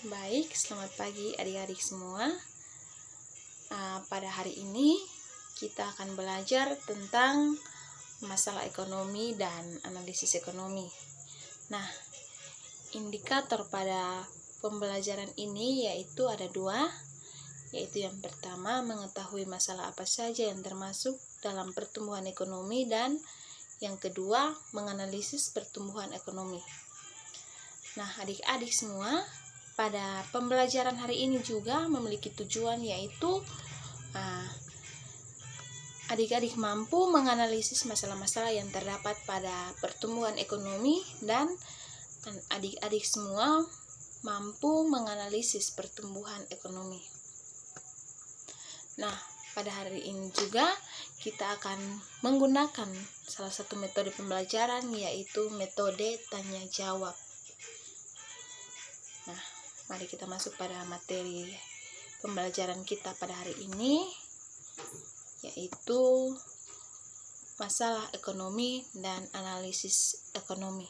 Baik, selamat pagi adik-adik semua. Pada hari ini kita akan belajar tentang masalah ekonomi dan analisis ekonomi. Nah, indikator pada pembelajaran ini yaitu ada dua, yaitu yang pertama mengetahui masalah apa saja yang termasuk dalam pertumbuhan ekonomi, dan yang kedua menganalisis pertumbuhan ekonomi. Nah, adik-adik semua, pada pembelajaran hari ini juga memiliki tujuan, yaitu adik-adik mampu menganalisis masalah-masalah yang terdapat pada pertumbuhan ekonomi, dan adik-adik semua mampu menganalisis pertumbuhan ekonomi. Nah, pada hari ini juga kita akan menggunakan salah satu metode pembelajaran, yaitu metode tanya jawab. Nah, mari kita masuk pada materi pembelajaran kita pada hari ini, yaitu masalah ekonomi dan analisis ekonomi.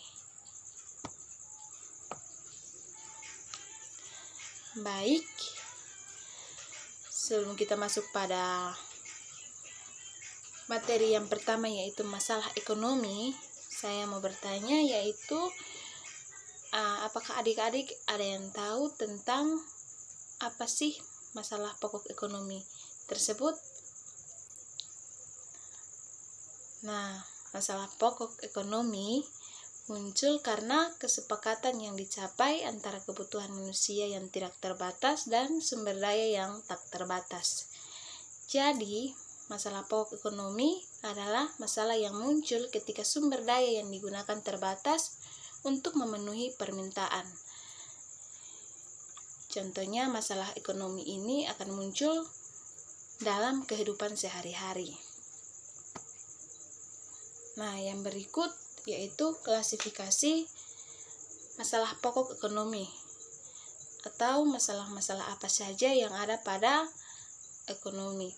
Baik, sebelum kita masuk pada materi yang pertama, yaitu masalah ekonomi, saya mau bertanya, yaitu apakah adik-adik ada yang tahu tentang apa sih masalah pokok ekonomi tersebut? Nah, masalah pokok ekonomi muncul karena kesepakatan yang dicapai antara kebutuhan manusia yang tidak terbatas dan sumber daya yang tak terbatas. Jadi, masalah pokok ekonomi adalah masalah yang muncul ketika sumber daya yang digunakan terbatas untuk memenuhi permintaan. Contohnya, masalah ekonomi ini akan muncul dalam kehidupan sehari-hari. Nah, yang berikut yaitu klasifikasi masalah pokok ekonomi, atau masalah-masalah apa saja yang ada pada ekonomi.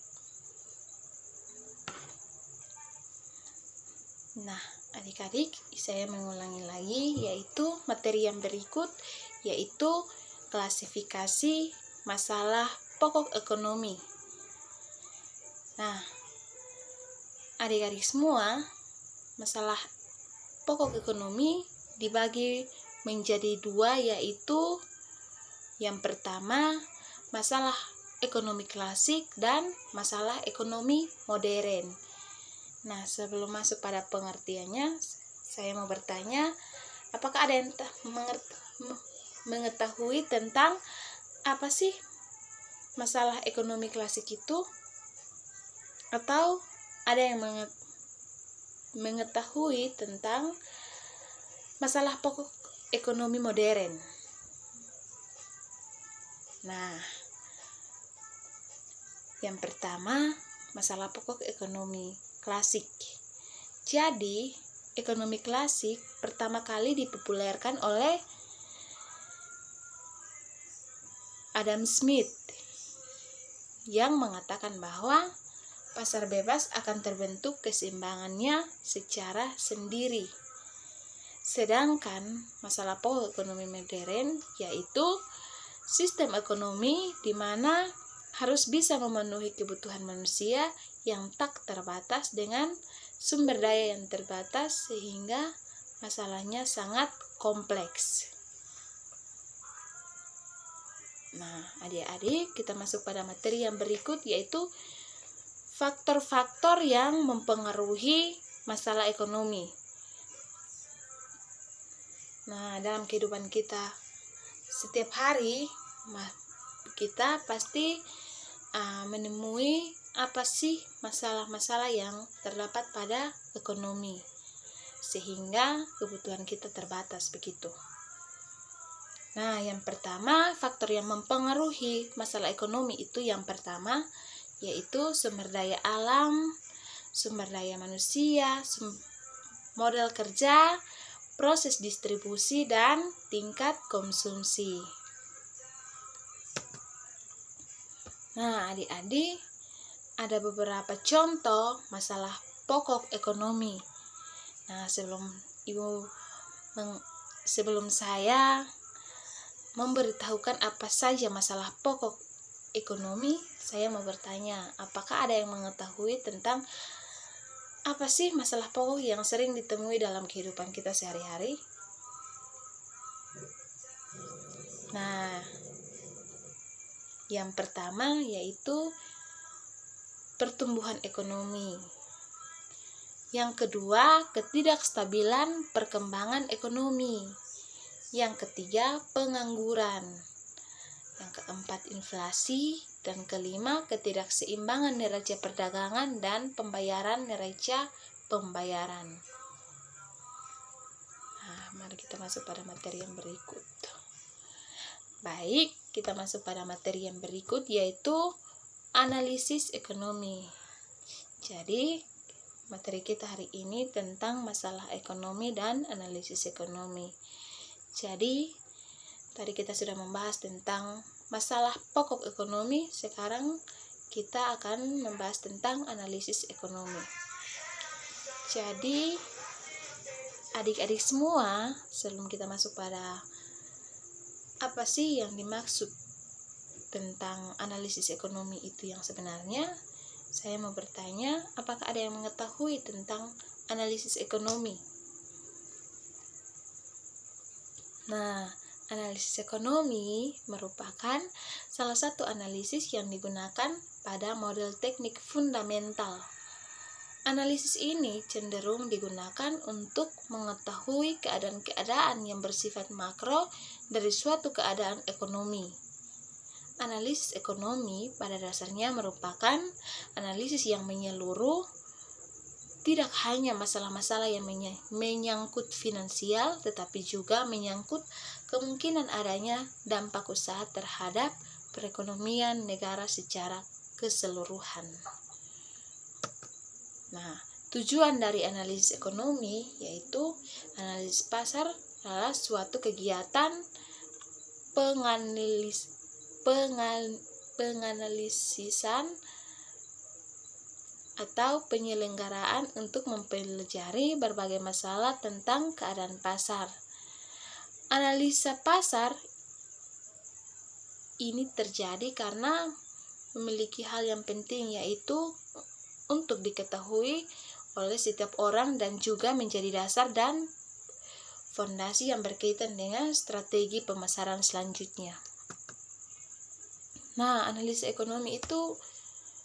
Nah, adik-adik, saya mengulangi lagi, yaitu materi yang berikut, yaitu klasifikasi masalah pokok ekonomi. Nah, adik-adik semua, masalah pokok ekonomi dibagi menjadi dua, yaitu yang pertama masalah ekonomi klasik dan masalah ekonomi modern. Nah, sebelum masuk pada pengertiannya, saya mau bertanya, apakah ada yang mengetahui tentang apa sih masalah ekonomi klasik itu? Atau ada yang mengetahui tentang masalah pokok ekonomi modern? Nah, yang pertama, masalah pokok ekonomi klasik. Jadi, ekonomi klasik pertama kali dipopulerkan oleh Adam Smith, yang mengatakan bahwa pasar bebas akan terbentuk keseimbangannya secara sendiri. Sedangkan masalah pokok ekonomi modern yaitu sistem ekonomi di mana harus bisa memenuhi kebutuhan manusia yang tak terbatas dengan sumber daya yang terbatas, sehingga masalahnya sangat kompleks. Nah, adik-adik, kita masuk pada materi yang berikut, yaitu faktor-faktor yang mempengaruhi masalah ekonomi. Nah, dalam kehidupan kita setiap hari, kita pasti menemui apa sih masalah-masalah yang terdapat pada ekonomi, sehingga kebutuhan kita terbatas begitu. Nah, yang pertama, faktor yang mempengaruhi masalah ekonomi itu yang pertama yaitu sumber daya alam, sumber daya manusia, model kerja, proses distribusi, dan tingkat konsumsi. Nah, adik-adik, ada beberapa contoh masalah pokok ekonomi. Nah, sebelum saya memberitahukan apa saja masalah pokok ekonomi, saya mau bertanya, apakah ada yang mengetahui tentang apa sih masalah pokok yang sering ditemui dalam kehidupan kita sehari-hari? Nah, yang pertama yaitu pertumbuhan ekonomi. Yang kedua, ketidakstabilan perkembangan ekonomi. Yang ketiga, pengangguran. Yang keempat, inflasi. Dan kelima, ketidakseimbangan neraca perdagangan dan pembayaran neraca pembayaran. Nah, mari kita masuk pada materi yang berikut. Baik, kita masuk pada materi yang berikut, yaitu analisis ekonomi. Jadi, materi kita hari ini tentang masalah ekonomi dan analisis ekonomi. Jadi, tadi kita sudah membahas tentang masalah pokok ekonomi, sekarang kita akan membahas tentang analisis ekonomi. Jadi, adik-adik semua, sebelum kita masuk pada apa sih yang dimaksud tentang analisis ekonomi itu yang sebenarnya, saya mau bertanya, apakah ada yang mengetahui tentang analisis ekonomi? Nah, analisis ekonomi merupakan salah satu analisis yang digunakan pada model teknik fundamental. Analisis ini cenderung digunakan untuk mengetahui keadaan-keadaan yang bersifat makro dari suatu keadaan ekonomi. Analisis ekonomi pada dasarnya merupakan analisis yang menyeluruh, tidak hanya masalah-masalah yang menyangkut finansial, tetapi juga menyangkut kemungkinan adanya dampak usaha terhadap perekonomian negara secara keseluruhan. Nah, tujuan dari analisis ekonomi yaitu analisis pasar adalah suatu kegiatan penganalisisan atau penyelenggaraan untuk mempelajari berbagai masalah tentang keadaan pasar. Analisa pasar ini terjadi karena memiliki hal yang penting, yaitu untuk diketahui oleh setiap orang dan juga menjadi dasar dan fondasi yang berkaitan dengan strategi pemasaran selanjutnya. Nah, analisa ekonomi itu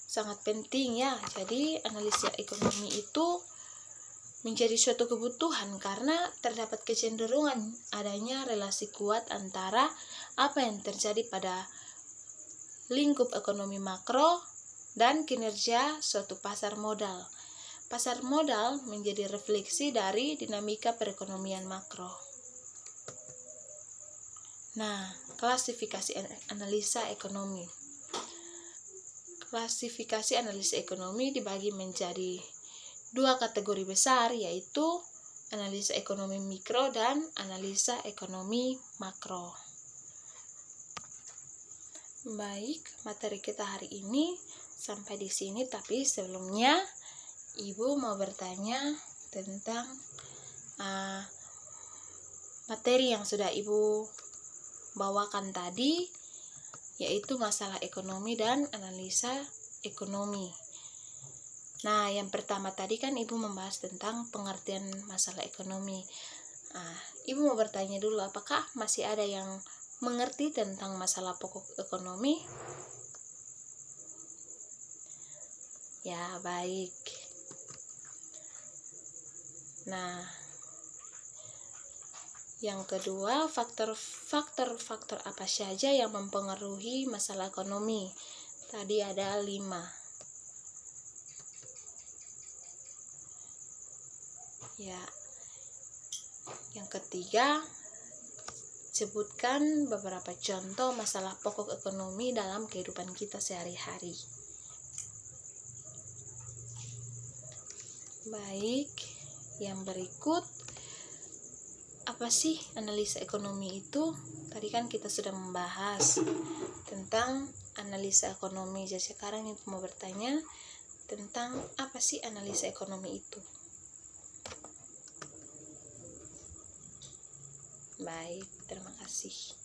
sangat penting ya. Jadi analisa ekonomi itu menjadi suatu kebutuhan karena terdapat kecenderungan adanya relasi kuat antara apa yang terjadi pada lingkup ekonomi makro dan kinerja suatu pasar modal. Pasar modal menjadi refleksi dari dinamika perekonomian makro. Nah, klasifikasi analisa ekonomi. Klasifikasi analisa ekonomi dibagi menjadi dua kategori besar, yaitu analisa ekonomi mikro dan analisa ekonomi makro. Baik, materi kita hari ini sampai di sini, tapi sebelumnya Ibu mau bertanya tentang materi yang sudah Ibu bawakan tadi, yaitu masalah ekonomi dan analisa ekonomi. Nah, yang pertama tadi kan Ibu membahas tentang pengertian masalah ekonomi. Ibu mau bertanya dulu, apakah masih ada yang mengerti tentang masalah pokok ekonomi? Ya, baik. Nah, yang kedua, faktor-faktor apa saja yang mempengaruhi masalah ekonomi? Tadi ada 5. Ya. Yang ketiga, sebutkan beberapa contoh masalah pokok ekonomi dalam kehidupan kita sehari-hari. Baik, yang berikut, apa sih analisa ekonomi itu? Tadi kan kita sudah membahas tentang analisa ekonomi. Jadi sekarang Ibu mau bertanya tentang apa sih analisa ekonomi itu? Baik, terima kasih.